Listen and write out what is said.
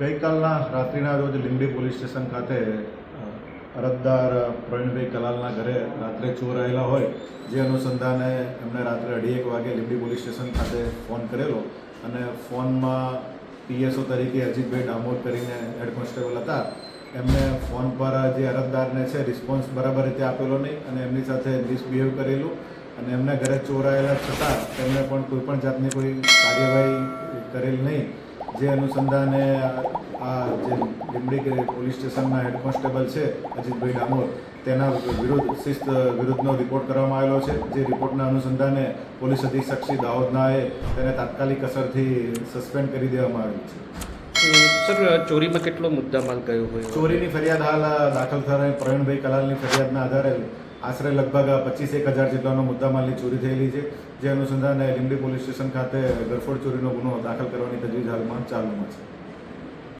ગઈકાલના રાત્રિના રોજ Limbdi police station ખાતે અરજદાર પ્રવીણભાઈ કલાલના ઘરે રાત્રે ચોર આવેલા હોય જે અનુસંધાને એમને રાત્રે 1:30 વાગે લીંબડી પોલીસ સ્ટેશન ખાતે ફોન કરેલો અને ફોનમાં પીએસઓ તરીકે અજીતભાઈ ડામોર કરીને હેડ કોન્સ્ટેબલ હતા. એમને ફોન પર જે અરજદારને છે રિસ્પોન્સ બરાબર રીતે આપેલો નહીં અને એમની સાથે મિસબિહેવ કરેલું અને એમના ઘરે ચોર આવેલા છતાં એમને પણ કોઈપણ જાતની કોઈ કાર્યવાહી કરેલ નહીં. જે અનુસંધાને આ જે લીંબડી પોલીસ સ્ટેશનના હેડ કોન્સ્ટેબલ છે અજીતભાઈ ડામોર તેના શિસ્ત વિરુદ્ધનો રિપોર્ટ કરવામાં આવેલો છે. જે રિપોર્ટના અનુસંધાને પોલીસ અધિક્ષક શ્રી દાહોદનાએ તેને તાત્કાલિક અસરથી સસ્પેન્ડ કરી દેવામાં આવેલ છે. સર, ચોરીમાં કેટલો મુદ્દામાલ ગયો હોય? ચોરીની ફરિયાદ હાલ દાખલ થયેલ પ્રવીણભાઈ કલાલની ફરિયાદના આધારે આશરે લગભગ 25,000 જેટલાનો મુદ્દામાલની ચોરી થયેલી છે. જે અનુસંધાને લીંબડી પોલીસ સ્ટેશન ખાતે ગરફોડ ચોરીનો ગુનો દાખલ કરવાની તજવીજ હાલમાં ચાલુમાં છે.